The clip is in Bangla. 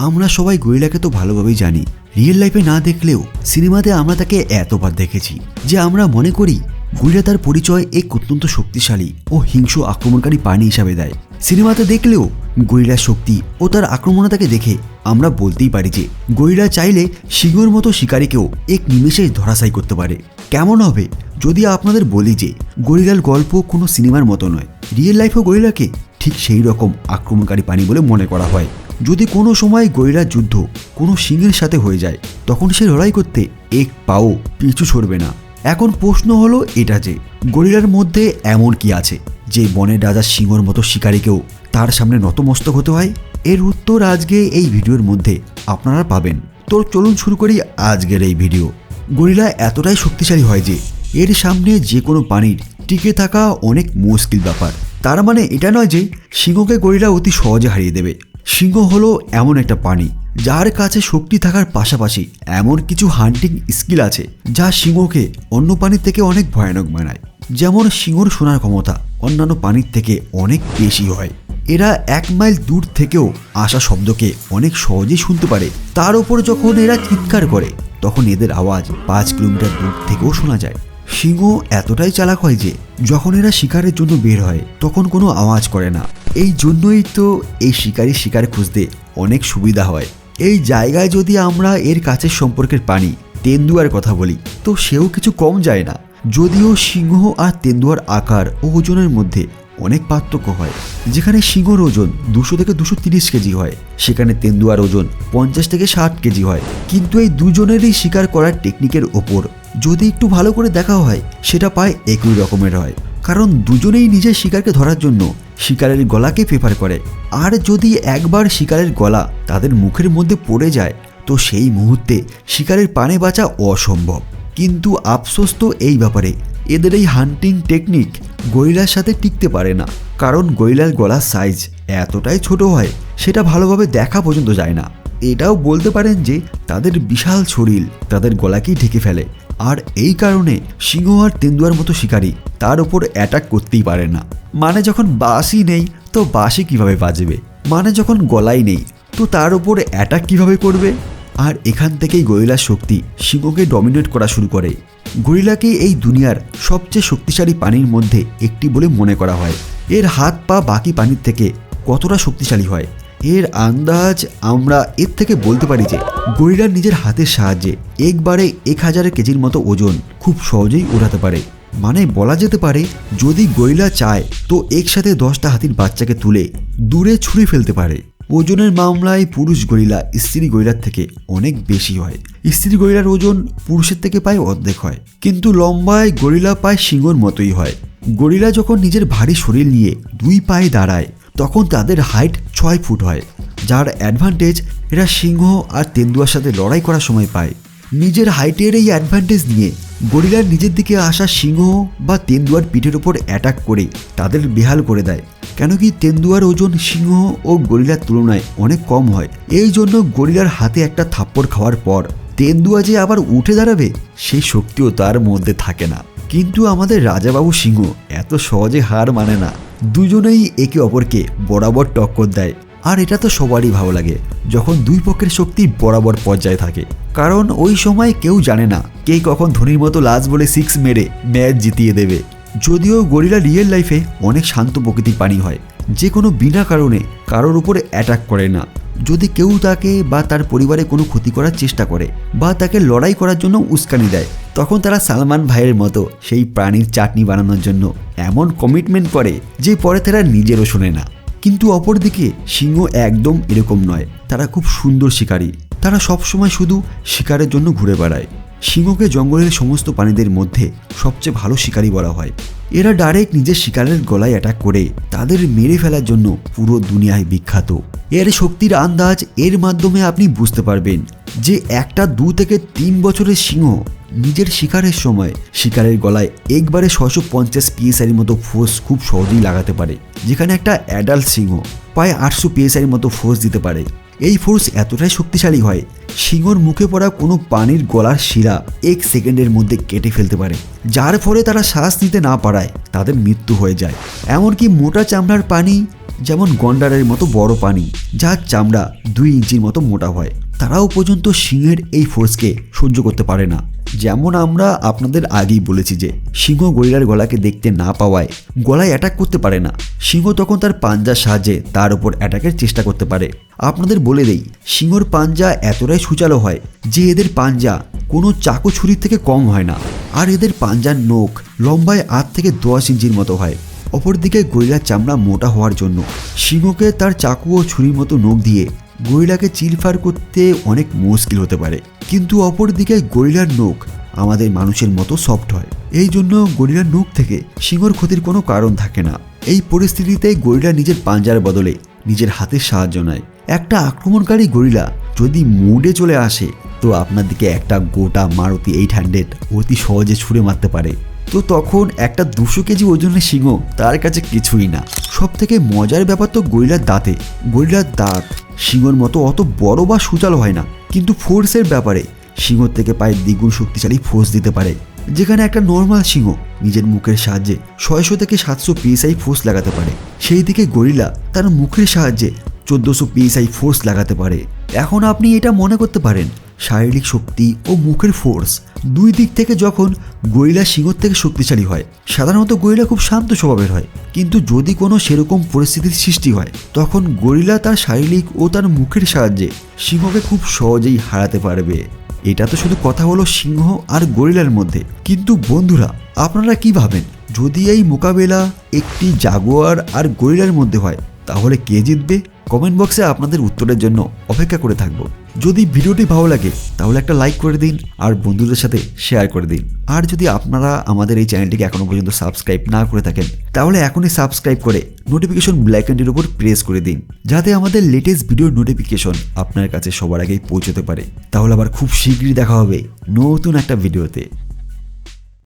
আমরা সবাই গরিলাকে তো ভালোভাবেই জানি, রিয়েল লাইফে না দেখলেও সিনেমাতে আমরা তাকে এতবার দেখেছি যে আমরা মনে করি গরিলা তার পরিচয় এক অত্যন্ত শক্তিশালী ও হিংস্র আক্রমণকারী প্রাণী হিসাবে দেয়। সিনেমাতে দেখলেও গরিলার শক্তি ও তার আক্রমণতাকে দেখে আমরা বলতেই পারি যে গরিলা চাইলে সিংহর মতো শিকারীকেও এক নিমেষে ধরাশায়ী করতে পারে। কেমন হবে যদি আপনাদের বলি যে গরিলার গল্প কোনো সিনেমার মতো নয়, রিয়েল লাইফেও গরিলাকে ঠিক সেই রকম আক্রমণকারী প্রাণী বলে মনে করা হয়। যদি কোনো সময় গরিলার যুদ্ধ কোনো সিংহের সাথে হয়ে যায়, তখন সে লড়াই করতে এক পাও পিছু ছড়বে না। এখন প্রশ্ন হলো এটা যে গরিলার মধ্যে এমন কি আছে যে বনের রাজা সিংহর মতো শিকারীকেও তার সামনে নতমস্তক হতে হয়? এর উত্তর আজকে এই ভিডিওর মধ্যে আপনারা পাবেন। তো চলুন শুরু করি আজকের এই ভিডিও। গরিলা এতটাই শক্তিশালী হয় যে এর সামনে যে কোনো প্রাণীর টিকে থাকা অনেক মুশকিল ব্যাপার। তার মানে এটা নয় যে সিংহকে গরিলা অতি সহজে হারিয়ে দেবে। সিংহ হলো এমন একটা প্রাণী যার কাছে শক্তি থাকার পাশাপাশি এমন কিছু হান্টিং স্কিল আছে যা সিংহকে অন্য প্রাণীর থেকে অনেক ভয়ানক বানায়। যেমন সিংহর শোনার ক্ষমতা অন্যান্য প্রাণীর থেকে অনেক বেশি হয়। এরা 1 মাইল দূর থেকেও আসা শব্দকে অনেক সহজেই শুনতে পারে। তার উপর যখন এরা চিৎকার করে তখন এদের আওয়াজ 5 কিলোমিটার দূর থেকেও শোনা যায়। সিংহ এতটাই চালাক হয় যে যখন এরা শিকারের জন্য বের হয় তখন কোনো আওয়াজ করে না। এই জন্যই তো এই শিকার খুঁজতে অনেক সুবিধা হয়। এই জায়গায় যদি আমরা এর কাছের সম্পর্কের প্রাণী তেন্দুয়ার কথা বলি তো সেও কিছু কম যায় না। যদিও সিংহ আর তেন্দুয়ার আকার ও ওজনের মধ্যে অনেক পার্থক্য হয়। যেখানে সিংহর ওজন 200 থেকে 230 কেজি হয়, সেখানে তেন্দুয়ার ওজন 50 থেকে 60 কেজি হয়। কিন্তু এই দুজনেরই শিকার করার টেকনিকের ওপর যদি একটু ভালো করে দেখা হয় সেটা প্রায় একই রকমের হয়। কারণ দুজনেই নিজের শিকারকে ধরার জন্য শিকারের গলাকে প্রেফার করে। আর যদি একবার শিকারের গলা তাদের মুখের মধ্যে পড়ে যায় তো সেই মুহূর্তে শিকারের প্রাণে বাঁচা অসম্ভব। কিন্তু আফসোস তো এই ব্যাপারে এদের এই হান্টিং টেকনিক গরিলার সাথে টিকতে পারে না। কারণ গরিলার গলার সাইজ এতটাই ছোট হয় সেটা ভালোভাবে দেখা পর্যন্ত যায় না। এটাও বলতে পারেন যে তাদের বিশাল শরীর তাদের গলাকেই ঢেকে ফেলে। আর এই কারণে সিংহ আর তেন্দুয়ার মতো শিকারী তার উপর অ্যাটাক করতেই পারে না। মানে যখন বাঁশই নেই তো বাঁশি কিভাবে বাজবে, মানে যখন গলাই নেই তো তার উপর অ্যাটাক কিভাবে করবে। আর এখান থেকেই গরিলার শক্তি সিংহকে ডমিনেট করা শুরু করে। গরিলাকে এই দুনিয়ার সবচেয়ে শক্তিশালী প্রাণীর মধ্যে একটি বলে মনে করা হয়। এর হাত পা বাকি প্রাণীর থেকে কতটা শক্তিশালী হয় এর আন্দাজ আমরা এর থেকে বলতে পারি যে গরিলার নিজের হাতের সাহায্যে একবারে 1000 কেজির মতো ওজন খুব সহজেই ওঠাতে পারে। মানে বলা যেতে পারে যদি গরিলা চায় তো একসাথে 10টা হাতির বাচ্চাকে তুলে দূরে ছুঁড়ে ফেলতে পারে। ওজনের মামলায় পুরুষ গরিলা স্ত্রী গরিলার থেকে অনেক বেশি হয়। স্ত্রী গরিলার ওজন পুরুষের থেকে প্রায় অর্ধেক হয়। কিন্তু লম্বায় গরিলা প্রায় সিংহর মতোই হয়। গরিলা যখন নিজের ভারী শরীর নিয়ে 2 পায়ে দাঁড়ায় তখন তাদের হাইট 6 ফুট হয়, যার অ্যাডভান্টেজ এরা সিংহ আর তেন্দুয়ার সাথে লড়াই করার সময় পায়। নিজের হাইটের এই অ্যাডভান্টেজ নিয়ে গরিলার নিজের দিকে আসা সিংহ বা তেন্দুয়ার পিঠের ওপর অ্যাটাক করে তাদের বেহাল করে দেয়। কেন কি তেন্দুয়ার ওজন সিংহ ও গরিলার তুলনায় অনেক কম হয়। এই জন্য গরিলার হাতে একটা থাপ্পড় খাওয়ার পর তেন্দুয়া যে আবার উঠে দাঁড়াবে সেই শক্তিও তার মধ্যে থাকে না। কিন্তু আমাদের রাজাবাবু সিংহ এত সহজে হার মানে না। দুজনেই একে অপরকে বরাবর টক্কর দেয়। আর এটা তো সবারই ভালো লাগে যখন দুই পক্ষের শক্তি বরাবর পর্যায়ে থাকে। কারণ ওই সময় কেউ জানে না কে কখন ধোনির মতো লাস্ট বলে 6 মেরে ম্যাচ জিতিয়ে দেবে। যদিও গরিলা রিয়েল লাইফে অনেক শান্ত প্রকৃতির প্রাণী হয়, যে কোনো বিনা কারণে কারোর উপরে অ্যাটাক করে না। যদি কেউ তাকে বা তার পরিবারে কোনো ক্ষতি করার চেষ্টা করে বা তাকে লড়াই করার জন্য উস্কানি দেয় তখন তারা সালমান ভাইয়ের মতো সেই প্রাণীর চাটনি বানানোর জন্য এমন কমিটমেন্ট করে যে পরে তারা নিজেরও শোনে না। কিন্তু অপরদিকে সিংহ একদম এরকম নয়। তারা খুব সুন্দর শিকারী। তারা সবসময় শুধু শিকারের জন্য ঘুরে বেড়ায়। সিংহকে জঙ্গলের সমস্ত প্রাণীদের মধ্যে সবচেয়ে ভালো শিকারী বলা হয়। এরা ডাইরেক্ট নিজের শিকারের গলায় অ্যাটাক করে তাদের মেরে ফেলার জন্য পুরো দুনিয়ায় বিখ্যাত। এর শক্তির আন্দাজ এর মাধ্যমে আপনি বুঝতে পারবেন যে একটা 2 থেকে 3 বছরের সিংহ নিজের শিকারের সময় শিকারের গলায় একবারে 650 PSI মতো ফোর্স খুব সহজেই লাগাতে পারে, যেখানে একটা অ্যাডাল্ট সিংহ প্রায় 800 PSI মতো ফোর্স দিতে পারে। এই ফোর্স এতটাই শক্তিশালী হয় সিংহর মুখে পড়া কোনো প্রাণীর গলার শিরা 1 সেকেন্ডের মধ্যে কেটে ফেলতে পারে, যার ফলে তারা শ্বাস নিতে না পারায় তাদের মৃত্যু হয়ে যায়। এমনকি মোটা চামড়ার প্রাণী যেমন গন্ডারের মতো বড় প্রাণী যার চামড়া 2 ইঞ্চির মতো মোটা হয়, তারাও পর্যন্ত সিংহের এই ফোর্সকে সহ্য করতে পারে না। যেমন আমরা আপনাদের আগেই বলেছি যে সিংহ গরিলার গলাকে দেখতে না পাওয়ায় গলায় অ্যাটাক করতে পারে না। সিংহ তখন তার পাঞ্জার সাহায্যে তার উপর অ্যাটাকের চেষ্টা করতে পারে। আপনাদের বলে দেই, সিংহর পাঞ্জা এতটাই সূচালো হয় যে এদের পাঞ্জা কোনো চাকু ছুরির থেকে কম হয় না, আর এদের পাঞ্জার নখ লম্বায় 8 থেকে 10 ইঞ্চির মতো হয়। অপরদিকে গরিলার চামড়া মোটা হওয়ার জন্য সিংহকে তার চাকু ও ছুরির মতো নখ দিয়ে গরিলাকে চিরফার করতে অনেক মুশকিল হতে পারে। কিন্তু অপরদিকে গরিলার নখ আমাদের মানুষের মতো সফট হয়, এই জন্য গরিলার নখ থেকে সিংহর ক্ষতির কোনো কারণ থাকে না। এই পরিস্থিতিতে গরিলা নিজের পাঞ্জার বদলে নিজের হাতের সাহায্য নেয়। একটা আক্রমণকারী গরিলা যদি মুডে চলে আসে তো আপনার দিকে একটা গোটা মারুতি 800 অতি সহজে ছুঁড়ে মারতে পারে। তো তখন একটা 200 কেজি ওজনের সিংহ তার কাছে কিছুই না। সব থেকে মজার ব্যাপার তো গরিলার দাঁতে। গরিলার দাঁত সিংহর মতো অত বড় বা সূচালো হয় না, কিন্তু ফোর্সের ব্যাপারে সিংহর থেকে প্রায় দ্বিগুণ শক্তিশালী ফোর্স দিতে পারে। যেখানে একটা নর্মাল সিংহ নিজের মুখের সাহায্যে 600 থেকে 700 PSI ফোর্স লাগাতে পারে, সেই দিকে গরিলা তার মুখের সাহায্যে 1400 PSI ফোর্স লাগাতে পারে। এখন আপনি এটা মনে করতে পারেন শারীরিক শক্তি ও মুখের ফোর্স দুই দিক থেকে যখন গরিলা সিংহর থেকে শক্তিশালী হয়, সাধারণত গরিলা খুব শান্ত স্বভাবের হয়। কিন্তু যদি কোনো সেরকম পরিস্থিতির সৃষ্টি হয় তখন গরিলা তার শারীরিক ও তার মুখের সাহায্যে সিংহকে খুব সহজেই হারাতে পারবে। এটা তো শুধু কথা হলো সিংহ আর গরিলার মধ্যে, কিন্তু বন্ধুরা আপনারা কি ভাবেন যদি এই মোকাবেলা একটি জাগুয়ার আর গরিলার মধ্যে হয় তাহলে কে জিতবে? কমেন্ট বক্সে আপনাদের উত্তরের জন্য অপেক্ষা করে থাকবো। যদি ভিডিওটি ভালো লাগে তাহলে একটা লাইক করে দিন আর বন্ধুদের সাথে শেয়ার করে দিন। আর যদি আপনারা আমাদের এই চ্যানেলটিকে এখনো পর্যন্ত সাবস্ক্রাইব না করে থাকেন তাহলে এখনই সাবস্ক্রাইব করে নোটিফিকেশন বেল আইকনটির উপর প্রেস করে দিন, যাতে আমাদের লেটেস্ট ভিডিওর নোটিফিকেশন আপনার কাছে সবার আগেই পৌঁছতে পারে। তাহলে আবার খুব শীঘ্রই দেখা হবে নতুন একটা ভিডিওতে।